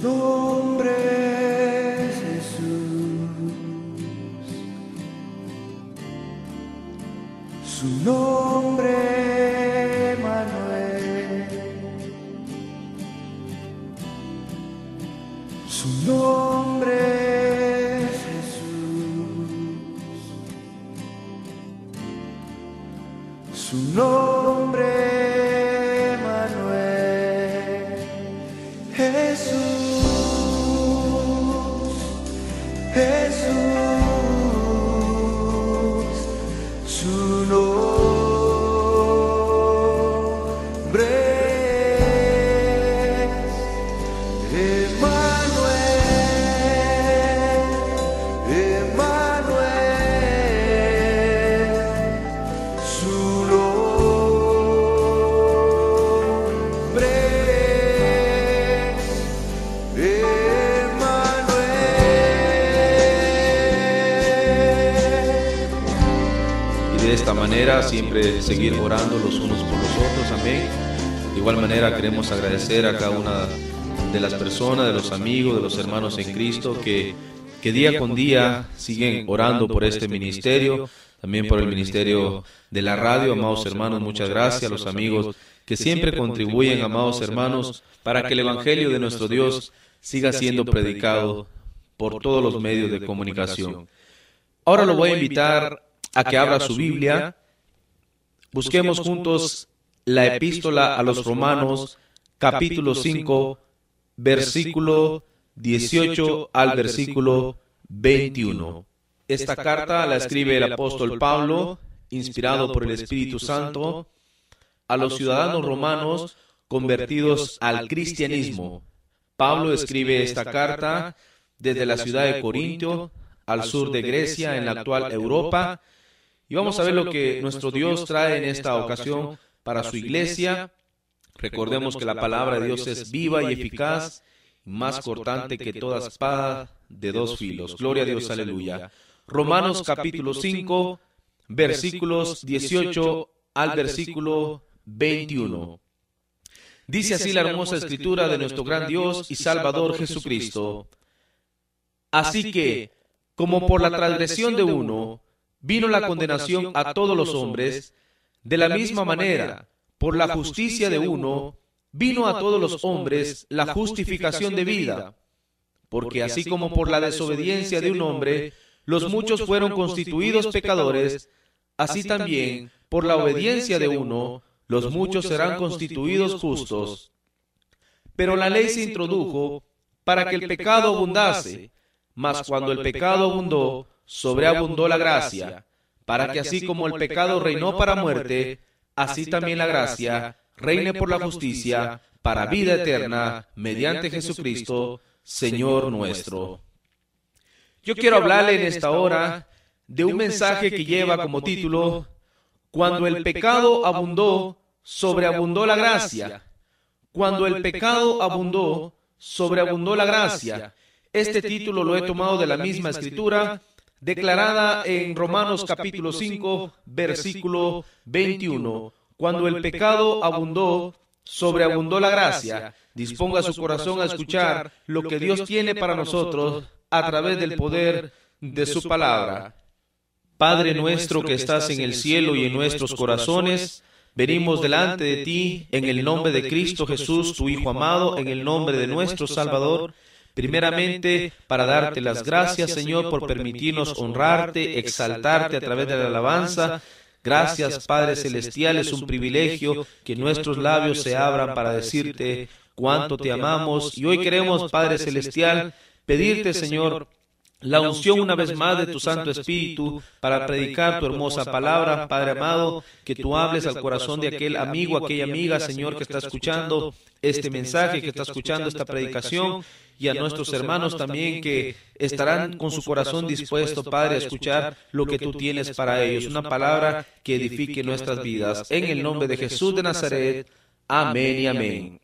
nombre es Jesús, su nombre Manuel, su nombre es Jesús, su nombre Manuel, Jesús, Jesús, su nombre es Emmanuel, Emmanuel, su nombre es De esta manera siempre seguir orando los unos por los otros, amén. De igual manera queremos agradecer a cada una de las personas, de los amigos, de los hermanos en Cristo que día con día siguen orando por este ministerio, también por el ministerio de la radio. Amados hermanos, muchas gracias a los amigos que siempre contribuyen, amados hermanos, para que el evangelio de nuestro Dios siga siendo predicado por todos los medios de comunicación. Ahora lo voy a invitar a que abra su Biblia. Busquemos juntos la epístola a los Romanos, capítulo 5, versículo 18 al versículo 21. Esta carta la escribe el apóstol Pablo, inspirado por el Espíritu Santo, a los ciudadanos romanos convertidos al cristianismo. Pablo escribe esta carta desde la ciudad de Corintio, al sur de Grecia, en la actual Europa. Y vamos a ver lo que nuestro Dios trae en esta ocasión para su iglesia. Recordemos que la palabra de Dios es viva y eficaz, más cortante que toda espada de dos filos. Gloria a Dios, aleluya. Romanos capítulo 5, versículos 18 al versículo 21. Dice así la hermosa escritura de nuestro gran Dios y Salvador Jesucristo. Así que, como por la transgresión de uno vino la condenación a todos los hombres, de la misma manera, por la justicia de uno, vino a todos los hombres la justificación de vida. Porque así como por la desobediencia de un hombre, los muchos fueron constituidos pecadores, así también, por la obediencia de uno, los muchos serán constituidos justos. Pero la ley se introdujo para que el pecado abundase, mas cuando el pecado abundó, sobreabundó la gracia, para que así como el pecado reinó para muerte, así también la gracia reine por la justicia para vida eterna, mediante Jesucristo, Señor nuestro. Yo quiero hablarle en esta hora de un mensaje que lleva como título: Cuando el pecado abundó, sobreabundó la gracia. Cuando el pecado abundó, sobreabundó la gracia. Este título lo he tomado de la misma escritura, declarada en Romanos capítulo 5, versículo 21. Cuando el pecado abundó, sobreabundó la gracia. Disponga su corazón a escuchar lo que Dios tiene para nosotros a través del poder de su palabra. Padre nuestro que estás en el cielo y en nuestros corazones, venimos delante de ti en el nombre de Cristo Jesús, tu Hijo amado, en el nombre de nuestro Salvador, primeramente para darte las gracias, Señor, por permitirnos honrarte, exaltarte a través de la alabanza. Gracias, Padre Celestial, es un privilegio que nuestros labios se abran para decirte cuánto te amamos. Y hoy queremos, Padre Celestial, pedirte, Señor, la unción una vez más de tu Santo Espíritu para predicar tu hermosa palabra, Padre amado, que tú hables al corazón de aquel amigo, aquella amiga, Señor, que está escuchando este mensaje, que está escuchando esta predicación, y a nuestros hermanos también que estarán con su corazón dispuesto, Padre, a escuchar lo que tú tienes para ellos, una palabra que edifique nuestras vidas. En el nombre de Jesús de Nazaret, amén y amén.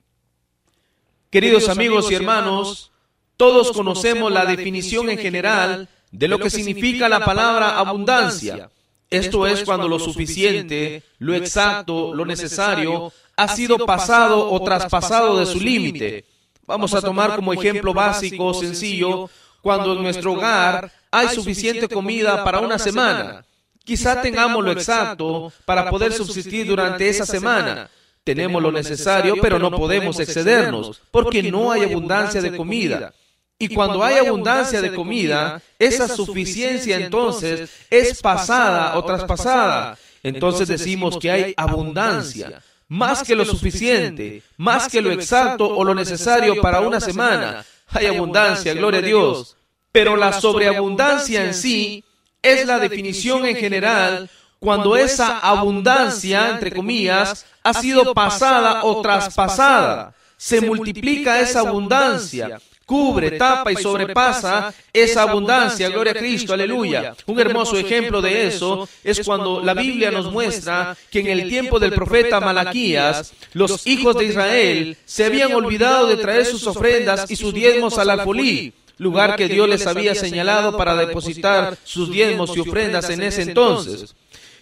Queridos amigos y hermanos, todos conocemos la definición en general de lo que significa la palabra abundancia. Esto es cuando lo suficiente, lo exacto, lo necesario ha sido pasado o traspasado de su límite. Vamos a tomar como ejemplo básico, sencillo, cuando en nuestro hogar hay suficiente comida para una semana. Quizá tengamos lo exacto para poder subsistir durante esa semana. Tenemos lo necesario, pero no podemos excedernos, porque no hay abundancia de comida. Y cuando hay abundancia de comida, esa suficiencia entonces es pasada o traspasada. Entonces decimos que hay abundancia, más que lo suficiente, más que lo exacto o lo necesario para una semana. Hay abundancia, gloria a Dios. Pero la sobreabundancia en sí es la definición en general cuando esa abundancia, entre comillas, ha sido pasada o traspasada. Se multiplica esa abundancia, cubre, tapa y sobrepasa esa abundancia, gloria a Cristo, aleluya. Un hermoso ejemplo de eso es cuando la Biblia nos muestra que en el tiempo del profeta Malaquías, los hijos de Israel se habían olvidado de traer sus ofrendas y sus diezmos al alfolí, lugar que Dios les había señalado para depositar sus diezmos y ofrendas en ese entonces.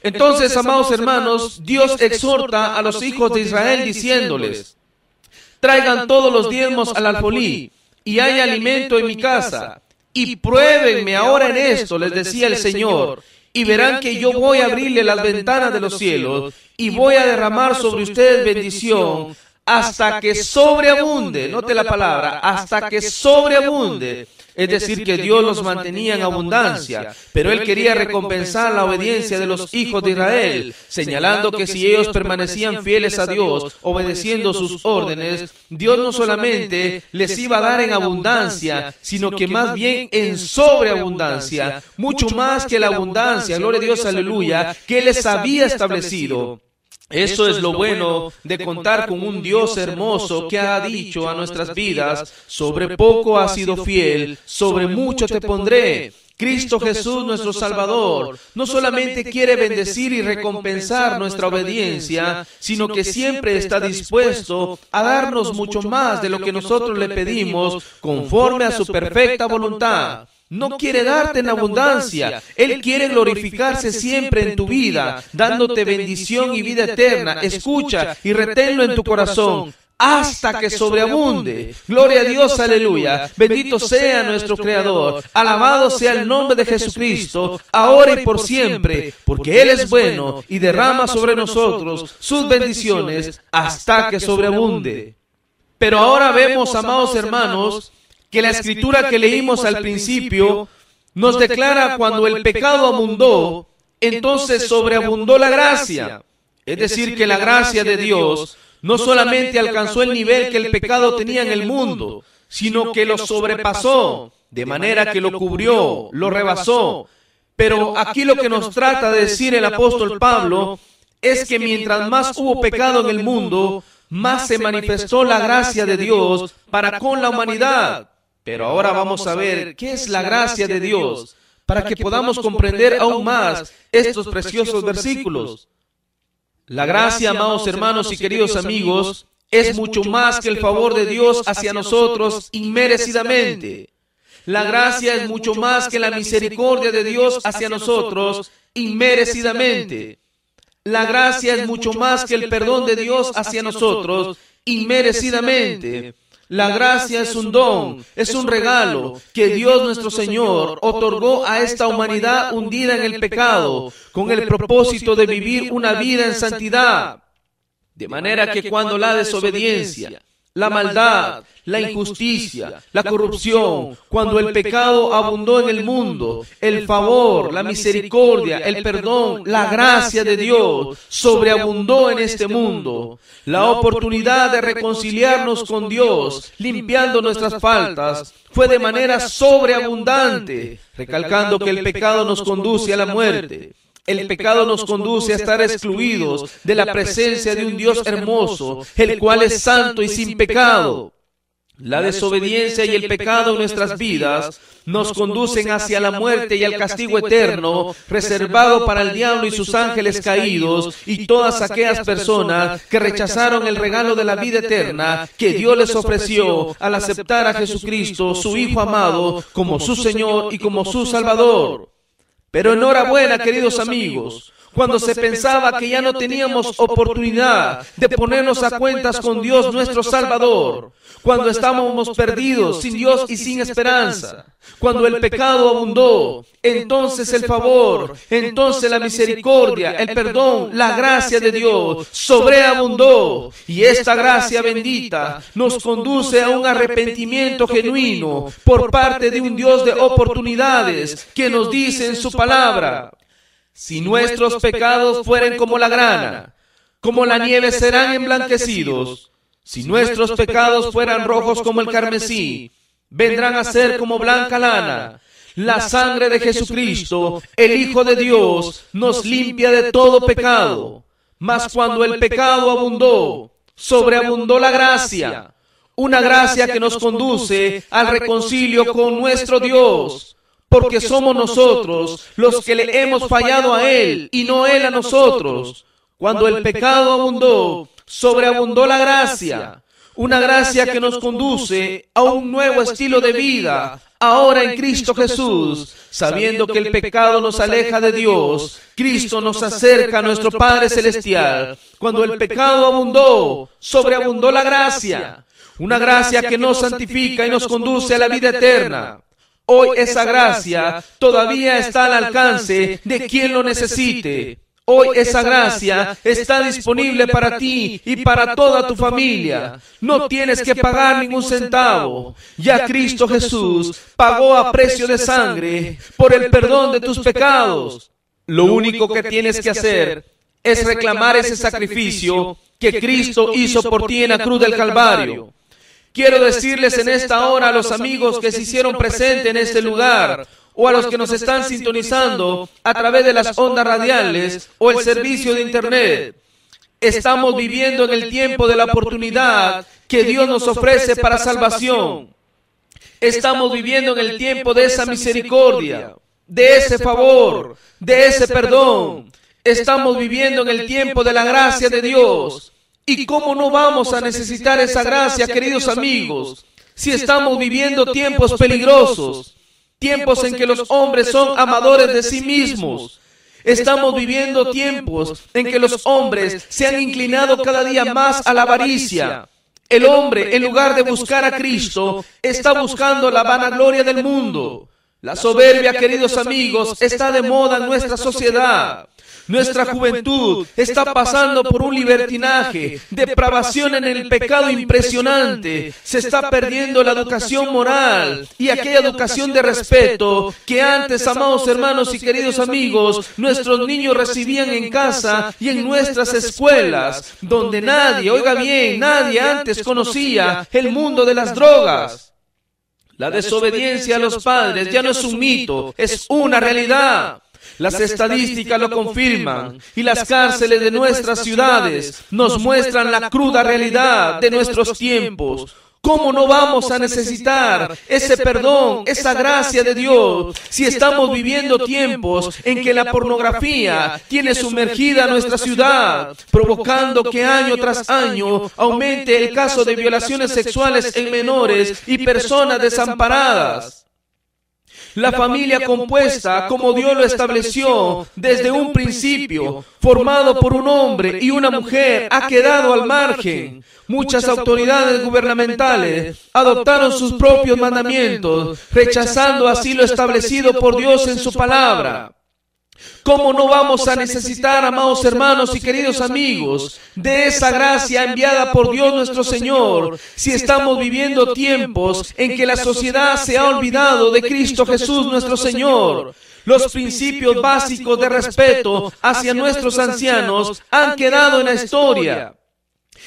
Entonces, amados hermanos, Dios exhorta a los hijos de Israel diciéndoles: traigan todos los diezmos al alfolí, y hay alimento en mi casa, y pruébenme ahora en esto, les decía el Señor, y verán que yo voy a abrirle las ventanas de los cielos, y voy a derramar sobre ustedes bendición, hasta que sobreabunde. Note la palabra, hasta que sobreabunde. Es decir, que Dios los mantenía en abundancia, pero Él quería recompensar la obediencia de los hijos de Israel, señalando que si ellos permanecían fieles a Dios, obedeciendo sus órdenes, Dios no solamente les iba a dar en abundancia, sino que más bien en sobreabundancia, mucho más que la abundancia, gloria a Dios, aleluya, que Él les había establecido. Eso es lo bueno de contar con un Dios hermoso que ha dicho a nuestras vidas: sobre poco has sido fiel, sobre mucho te pondré. Cristo Jesús, nuestro Salvador, no solamente quiere bendecir y recompensar nuestra obediencia, sino que siempre está dispuesto a darnos mucho más de lo que nosotros le pedimos, conforme a su perfecta voluntad. No quiere darte en abundancia. Él quiere glorificarse siempre en tu vida, dándote bendición y vida eterna. Escucha y reténlo en tu corazón hasta que sobreabunde. Gloria a Dios, aleluya. Bendito sea nuestro Creador. Alabado sea el nombre de Jesucristo, ahora y por siempre, porque Él es bueno y derrama sobre nosotros sus bendiciones hasta que sobreabunde. Pero ahora vemos, amados hermanos, que la escritura que leímos al principio nos declara: cuando el pecado abundó, entonces sobreabundó la gracia. Es decir, que la gracia de Dios no solamente alcanzó el nivel que el pecado tenía en el mundo, sino que lo sobrepasó, de manera que lo cubrió, lo rebasó. Pero aquí lo que nos trata de decir el apóstol Pablo es que mientras más hubo pecado en el mundo, más se manifestó la gracia de Dios para con la humanidad. Pero ahora vamos a ver qué es la gracia de Dios, para que podamos comprender aún más estos preciosos versículos. La gracia, amados hermanos y queridos amigos, es mucho más que el favor de Dios hacia nosotros inmerecidamente. La gracia es mucho más que la misericordia de Dios hacia nosotros inmerecidamente. La gracia es mucho más que el perdón de Dios hacia nosotros inmerecidamente. La gracia es un don, es un regalo que Dios nuestro Señor otorgó a esta humanidad hundida en el pecado, con el propósito de vivir una vida en santidad. De manera que cuando la desobediencia, la maldad, la injusticia, la corrupción, cuando el pecado abundó en el mundo, el favor, la misericordia, el perdón, la gracia de Dios sobreabundó en este mundo. La oportunidad de reconciliarnos con Dios, limpiando nuestras faltas, fue de manera sobreabundante, recalcando que el pecado nos conduce a la muerte. El pecado nos conduce a estar excluidos de la presencia de un Dios hermoso, el cual es santo y sin pecado. La desobediencia y el pecado en nuestras vidas nos conducen hacia la muerte y al castigo eterno, reservado para el diablo y sus ángeles caídos, y todas aquellas personas que rechazaron el regalo de la vida eterna que Dios les ofreció al aceptar a Jesucristo, su Hijo amado, como su Señor y como su Salvador. Pero enhorabuena, queridos amigos, cuando se pensaba que ya no teníamos oportunidad de ponernos a cuentas con Dios nuestro Salvador, cuando estábamos perdidos, sin Dios y sin esperanza, cuando el pecado abundó, entonces el favor, entonces la misericordia, el perdón, la gracia de Dios sobreabundó, y esta gracia bendita nos conduce a un arrepentimiento genuino por parte de un Dios de oportunidades que nos dice en su palabra: si nuestros pecados fueren como la grana, como la nieve serán emblanquecidos. Si nuestros pecados fueran rojos como el carmesí, vendrán a ser como blanca lana. La sangre de Jesucristo, el Hijo de Dios, nos limpia de todo pecado. Mas cuando el pecado abundó, sobreabundó la gracia. Una gracia que nos conduce al reconcilio con nuestro Dios. Porque somos nosotros los que le hemos fallado a Él y no Él a nosotros. Cuando el pecado abundó, sobreabundó la gracia. Una gracia que nos conduce a un nuevo estilo de vida, ahora en Cristo Jesús. Sabiendo que el pecado nos aleja de Dios, Cristo nos acerca a nuestro Padre Celestial. Cuando el pecado abundó, sobreabundó la gracia. Una gracia que nos santifica y nos conduce a la vida eterna. Hoy esa gracia todavía está al alcance de quien lo necesite. Hoy esa gracia está disponible para ti y para toda tu familia. No tienes que pagar ningún centavo. Ya Cristo Jesús pagó a precio de sangre por el perdón de tus pecados. Lo único que tienes que hacer es reclamar ese sacrificio que Cristo hizo por ti en la cruz del Calvario. Quiero decirles en esta hora a los amigos que se hicieron presentes en este lugar, o a los que nos están sintonizando a través de las ondas radiales o el servicio de internet: estamos viviendo en el tiempo de la oportunidad que Dios nos ofrece para salvación. Estamos viviendo en el tiempo de esa misericordia, de ese favor, de ese perdón. Estamos viviendo en el tiempo de la gracia de Dios. ¿Y cómo no vamos a necesitar esa gracia, queridos amigos, si estamos viviendo tiempos peligrosos? Tiempos en que los hombres son amadores de sí mismos. Estamos viviendo tiempos en que los hombres se han inclinado cada día más a la avaricia. El hombre, en lugar de buscar a Cristo, está buscando la vanagloria del mundo. La soberbia, queridos amigos, está de moda en nuestra sociedad. Nuestra juventud está pasando por un libertinaje, depravación en el pecado impresionante. Se está perdiendo la educación moral y aquella educación de respeto que antes, amados hermanos y queridos amigos, nuestros niños recibían en casa y en nuestras escuelas, donde nadie, oiga bien, nadie antes conocía el mundo de las drogas. La desobediencia a los padres ya no es un mito, es una realidad. Las estadísticas lo confirman y las cárceles de nuestras ciudades nos muestran la cruda realidad de nuestros tiempos. ¿Cómo no vamos a necesitar ese perdón, esa gracia de Dios, si estamos viviendo tiempos en que la pornografía tiene sumergida nuestra ciudad, provocando que año tras año aumente el caso de violaciones sexuales en menores y personas desamparadas? La familia compuesta, como Dios lo estableció desde un principio, formado por un hombre y una mujer, ha quedado al margen. Muchas autoridades gubernamentales adoptaron sus propios mandamientos, rechazando así lo establecido por Dios en su palabra. ¿Cómo no vamos a necesitar, amados hermanos y queridos amigos, de esa gracia enviada por Dios nuestro Señor, si estamos viviendo tiempos en que la sociedad se ha olvidado de Cristo Jesús nuestro Señor? Los principios básicos de respeto hacia nuestros ancianos han quedado en la historia.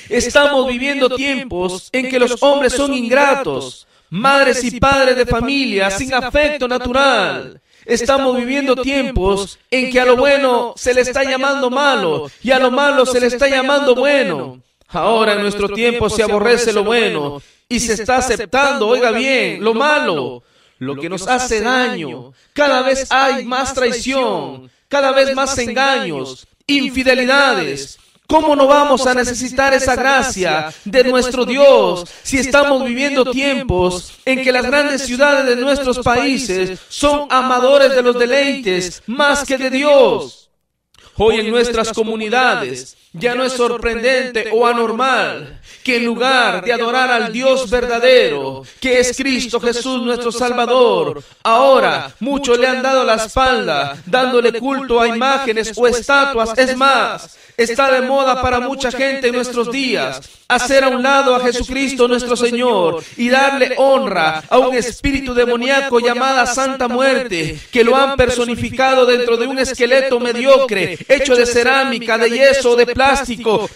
Estamos viviendo tiempos en que los hombres son ingratos, madres y padres de familia sin afecto natural. Estamos viviendo tiempos en que a lo bueno se le está llamando malo y a lo malo se le está llamando bueno. Ahora en nuestro tiempo se aborrece lo bueno y se está aceptando, oiga bien, lo malo, lo que nos hace daño. Cada vez hay más traición, cada vez más engaños, infidelidades. ¿Cómo no vamos a necesitar esa gracia de nuestro Dios si estamos viviendo tiempos en que las grandes ciudades de nuestros países son amadores de los deleites más que de Dios? hoy en nuestras comunidades. Ya no es sorprendente o anormal que en lugar de adorar al Dios verdadero, que es Cristo Jesús nuestro Salvador, ahora muchos le han dado la espalda, dándole culto a imágenes o estatuas. Es más, está de moda para mucha gente en nuestros días hacer a un lado a Jesucristo nuestro Señor y darle honra a un espíritu demoníaco llamada Santa Muerte, que lo han personificado dentro de un esqueleto mediocre, hecho de cerámica, de yeso, de plástico.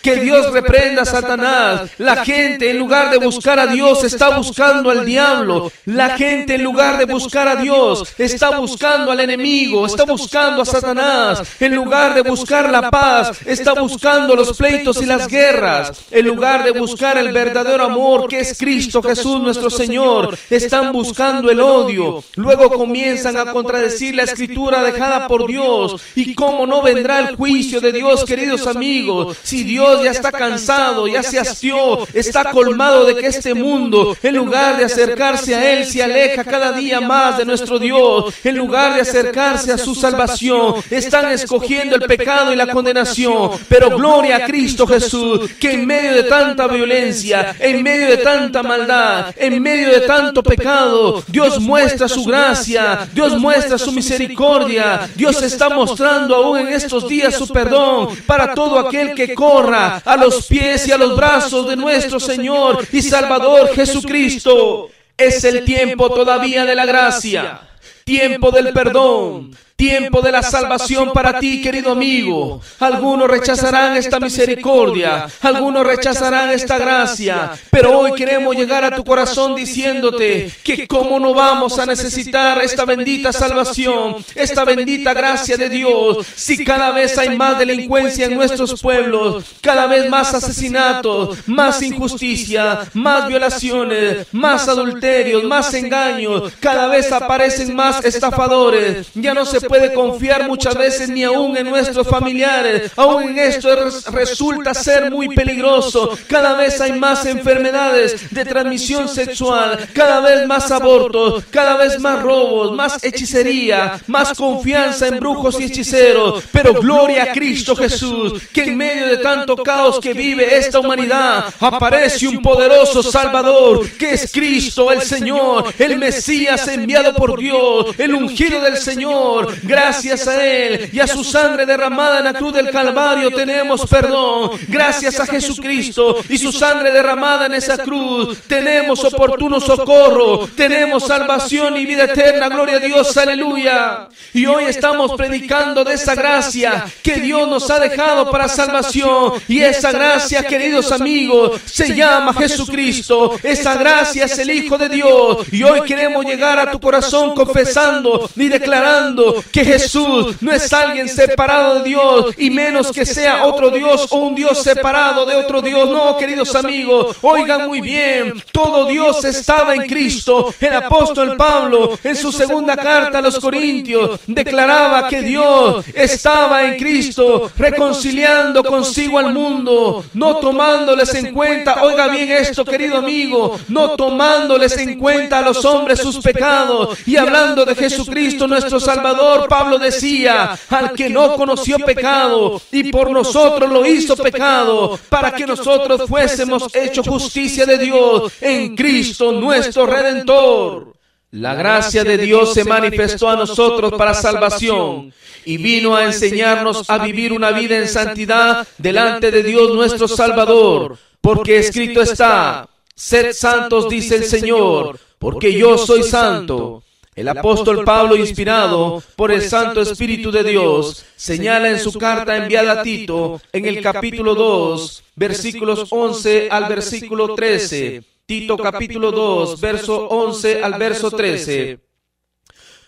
Que Dios reprenda a Satanás. La gente, en lugar de buscar a Dios, está buscando al diablo. La gente, en lugar de buscar a Dios, está buscando al enemigo, está buscando a Satanás. En lugar de buscar la paz, está buscando los pleitos y las guerras. En lugar de buscar el verdadero amor, que es Cristo Jesús nuestro Señor, están buscando el odio. Luego comienzan a contradecir la escritura dejada por Dios. ¿Y cómo no vendrá el juicio de Dios, queridos amigos? Si Dios ya está cansado, ya se hastió, está colmado de que este mundo, en lugar de acercarse a Él, se aleja cada día más de nuestro Dios. En lugar de acercarse a su salvación, están escogiendo el pecado y la condenación. Pero gloria a Cristo Jesús, que en medio de tanta violencia, en medio de tanta maldad, en medio de tanto pecado, Dios muestra su gracia, Dios muestra su misericordia. Dios está mostrando aún en estos días su perdón para todo aquel que corra a los pies y a los brazos de nuestro Señor y Salvador Jesucristo. Es el tiempo todavía de la gracia, tiempo del perdón, tiempo de la salvación para ti, querido amigo. Algunos rechazarán esta misericordia, algunos rechazarán esta gracia, pero hoy queremos llegar a tu corazón diciéndote que cómo no vamos a necesitar esta bendita salvación, esta bendita gracia de Dios, si cada vez hay más delincuencia en nuestros pueblos, cada vez más asesinatos, más injusticia, más violaciones, más adulterios, más engaños, cada vez aparecen más estafadores. Ya no se puede confiar muchas veces ni aún en nuestros familiares. Aún en esto resulta ser muy peligroso. Cada vez hay más enfermedades de transmisión sexual, cada vez más abortos, cada vez más robos, más hechicería, más confianza en brujos y hechiceros. Pero gloria a Cristo Jesús, que en medio de tanto caos que vive esta humanidad, aparece un poderoso Salvador, que es Cristo el Señor, el Mesías enviado por Dios, el ungido del Señor. Gracias a Él y a su sangre derramada en la cruz del Calvario tenemos perdón. Gracias a Jesucristo y su sangre derramada en esa cruz tenemos oportuno socorro, tenemos salvación y vida eterna. Gloria a Dios, aleluya. Y hoy estamos predicando de esa gracia que Dios nos ha dejado para salvación. Y esa gracia, queridos amigos, se llama Jesucristo. Esa gracia es el Hijo de Dios. Y hoy queremos llegar a tu corazón confesando y declarando que Jesús no es alguien separado de Dios, y menos que sea otro Dios o un Dios separado de otro Dios. No, queridos amigos, oigan muy bien, todo Dios estaba en Cristo. El apóstol Pablo, en su segunda carta a los Corintios, declaraba que Dios estaba en Cristo, reconciliando consigo al mundo, no tomándoles en cuenta, oiga bien esto, querido amigo, no tomándoles en cuenta a los hombres sus pecados. Y hablando de Jesucristo nuestro Salvador, Pablo decía: al que no conoció pecado, y por nosotros lo hizo pecado, para que nosotros fuésemos hechos justicia de Dios en Cristo nuestro Redentor. La gracia de Dios se manifestó a nosotros para salvación y vino a enseñarnos a vivir una vida en santidad delante de Dios nuestro Salvador, porque escrito está: sed santos, dice el Señor, porque yo soy santo. El apóstol Pablo, inspirado por el Santo Espíritu de Dios, señala en su carta enviada a Tito, en el capítulo 2, versículos 11 al versículo 13. Tito capítulo 2, verso 11 al verso 13.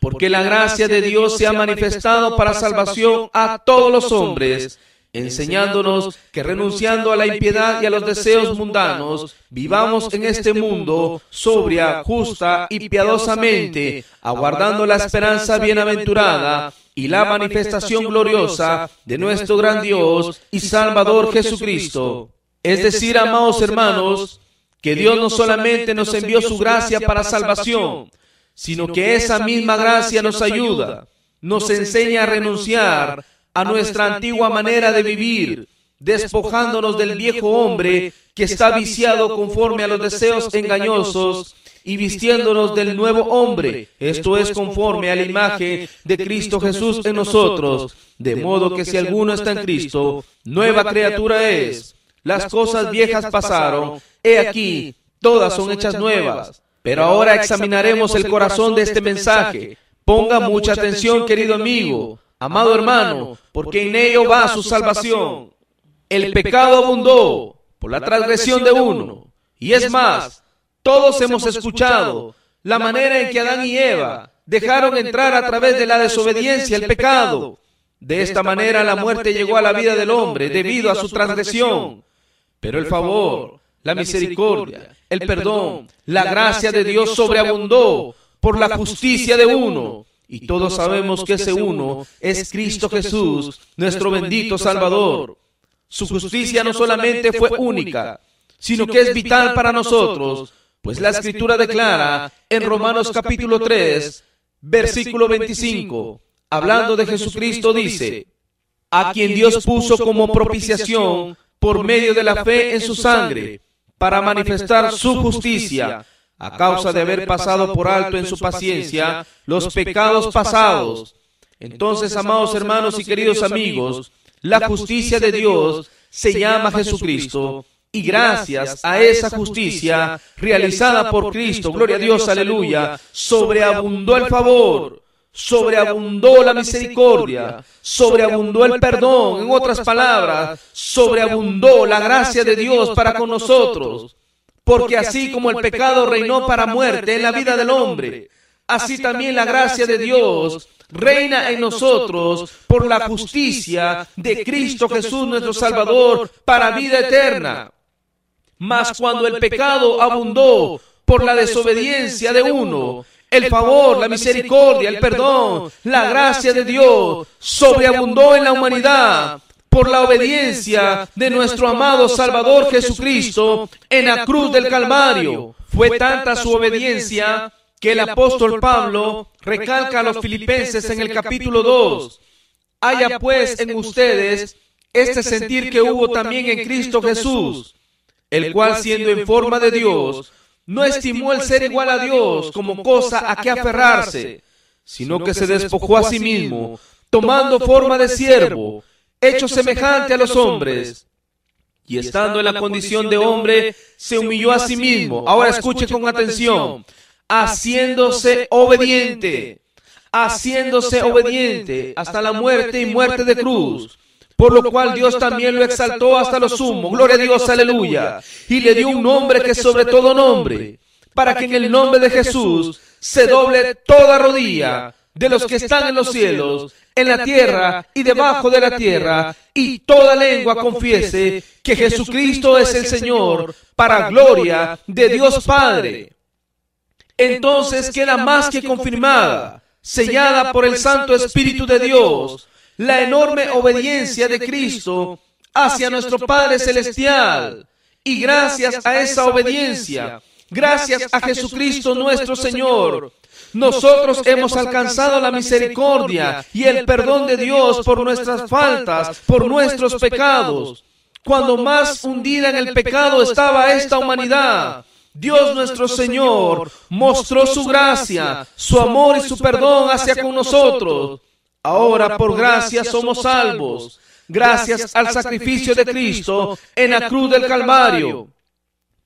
Porque la gracia de Dios se ha manifestado para salvación a todos los hombres, enseñándonos que renunciando a la impiedad y a los deseos mundanos, vivamos en este mundo sobria, justa y piadosamente, aguardando la esperanza bienaventurada y la manifestación gloriosa de nuestro gran Dios y Salvador Jesucristo. Es decir, amados hermanos, que Dios no solamente nos envió su gracia para salvación, sino que esa misma gracia nos ayuda, nos enseña a renunciar a nuestra antigua manera de vivir, despojándonos del viejo hombre que está viciado conforme a los deseos engañosos y vistiéndonos del nuevo hombre, esto es conforme a la imagen de Cristo Jesús en nosotros, de modo que si alguno está en Cristo, nueva criatura es. Las cosas viejas pasaron, he aquí, todas son hechas nuevas. Pero ahora examinaremos el corazón de este mensaje. Ponga mucha atención, querido amigo, amado hermano, porque en ello va su salvación. El pecado abundó por la transgresión de uno. Y es más, todos hemos escuchado la manera en que Adán y Eva dejaron entrar a través de la desobediencia el pecado. De esta manera la muerte llegó a la vida del hombre debido a su transgresión. Pero el favor, la misericordia, el perdón, la gracia de Dios sobreabundó por la justicia de uno. Y todos sabemos que ese uno es Cristo Jesús, nuestro bendito Salvador. Su justicia no solamente fue única, sino que es vital para nosotros, pues la Escritura declara en Romanos capítulo 3, versículo 25, hablando de Jesucristo, dice: a quien Dios puso como propiciación por medio de la fe en su sangre, para manifestar su justicia, a causa de haber pasado por alto en su paciencia los pecados pasados. Entonces, amados hermanos y queridos amigos, la justicia de Dios se llama Jesucristo, y gracias a esa justicia realizada por Cristo, gloria a Dios, aleluya, sobreabundó el favor, sobreabundó la misericordia, sobreabundó el perdón, en otras palabras, sobreabundó la gracia de Dios para con nosotros. Porque así como el pecado reinó para muerte en la vida del hombre, así también la gracia de Dios reina en nosotros por la justicia de Cristo Jesús nuestro Salvador para vida eterna. Mas cuando el pecado abundó por la desobediencia de uno, el favor, la misericordia, el perdón, la gracia de Dios sobreabundó en la humanidad por la obediencia de nuestro amado Salvador Jesucristo en la cruz del Calvario. Fue tanta su obediencia que el apóstol Pablo recalca a los filipenses en el capítulo 2. Haya pues en ustedes este sentir que hubo también en Cristo Jesús, el cual siendo en forma de Dios, no estimó el ser igual a Dios como cosa a que aferrarse, sino que se despojó a sí mismo, tomando forma de siervo, hecho semejante a los hombres, y estando en la condición de hombre, se humilló a sí mismo. Ahora escuche con atención: haciéndose obediente hasta la muerte y muerte de cruz, por lo cual Dios también lo exaltó hasta lo sumo, gloria a Dios, aleluya, y le dio un nombre que es sobre todo nombre, para que en el nombre de Jesús se doble toda rodilla de los que están en los cielos, en la tierra y debajo de la tierra, y toda lengua confiese que Jesucristo es el Señor, para gloria de Dios Padre. Entonces queda más que confirmada, sellada por el Santo Espíritu de Dios, la enorme obediencia de Cristo hacia nuestro Padre Celestial. Y gracias a esa obediencia, gracias a Jesucristo nuestro Señor, nosotros hemos alcanzado la misericordia y el perdón de Dios por nuestras faltas, por nuestros pecados. Cuando más hundida en el pecado estaba esta humanidad, Dios nuestro Señor mostró su gracia, su amor y su perdón hacia con nosotros. Ahora por gracia somos salvos, gracias al sacrificio de Cristo en la cruz del Calvario.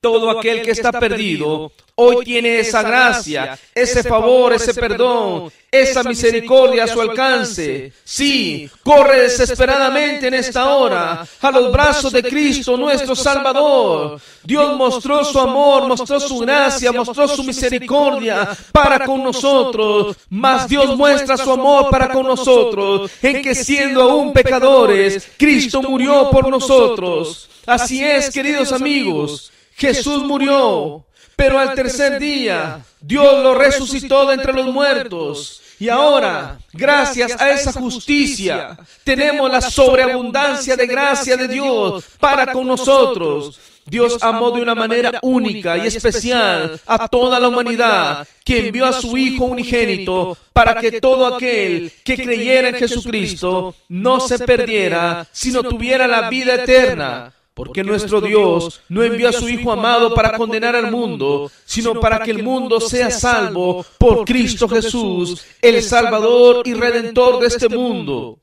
Todo aquel que está perdido hoy tiene esa gracia, ese favor, ese perdón, esa misericordia a su alcance. Sí, corre desesperadamente en esta hora a los brazos de Cristo nuestro Salvador. Dios mostró su amor, mostró su gracia, mostró su misericordia para con nosotros. Mas Dios muestra su amor para con nosotros en que siendo aún pecadores, Cristo murió por nosotros. Así es, queridos amigos, Jesús murió, pero al tercer día Dios lo resucitó de entre los muertos. Y ahora, gracias a esa justicia, tenemos la sobreabundancia de gracia de Dios para con nosotros. Dios amó de una manera única y especial a toda la humanidad, que envió a su Hijo unigénito para que todo aquel que creyera en Jesucristo no se perdiera, sino tuviera la vida eterna. Porque nuestro Dios no envió a su Hijo amado para condenar al mundo, sino para que el mundo sea salvo por Cristo Jesús, el Salvador y Redentor de este mundo.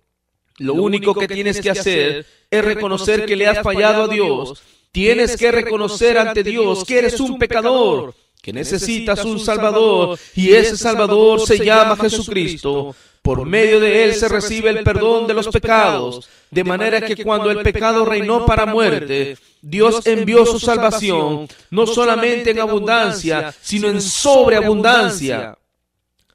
Lo único que tienes que hacer es reconocer que le has fallado a Dios. Tienes que reconocer ante Dios que eres un pecador, que necesitas un Salvador, y ese Salvador se llama Jesucristo. Por medio de Él se recibe el perdón de los pecados, de manera que cuando el pecado reinó para muerte, Dios envió su salvación, no solamente en abundancia, sino en sobreabundancia.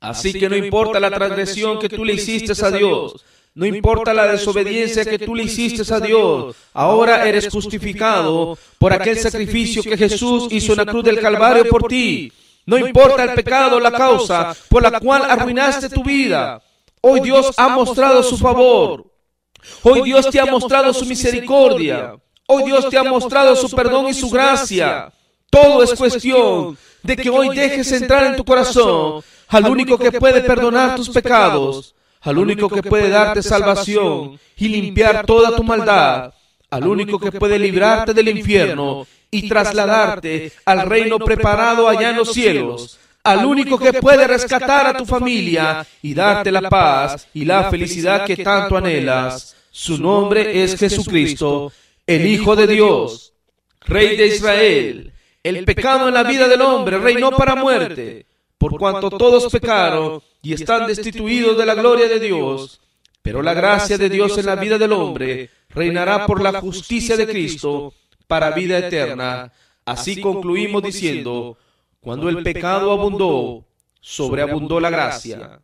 Así que no importa la transgresión que tú le hiciste a Dios, no importa la desobediencia que tú le hiciste a Dios, ahora eres justificado por aquel sacrificio que Jesús hizo en la cruz del Calvario por ti. No importa el pecado o la causa por la cual arruinaste tu vida. Hoy Dios ha mostrado su favor. Hoy Dios te ha mostrado su misericordia. Hoy Dios te ha mostrado su perdón y su gracia. Todo es cuestión de que hoy dejes entrar en tu corazón al único que puede perdonar tus pecados, al único que puede darte salvación y limpiar toda tu maldad, al único que puede librarte del infierno y trasladarte al reino preparado allá en los cielos, al único que puede rescatar a tu familia y darte la paz y la felicidad que tanto anhelas. Su nombre es Jesucristo, el Hijo de Dios, Rey de Israel. El pecado en la vida del hombre reinó para muerte, por cuanto todos pecaron y están destituidos de la gloria de Dios. Pero la gracia de Dios en la vida del hombre reinará por la justicia de Cristo para vida eterna. Así concluimos diciendo: cuando el pecado abundó, sobreabundó la gracia.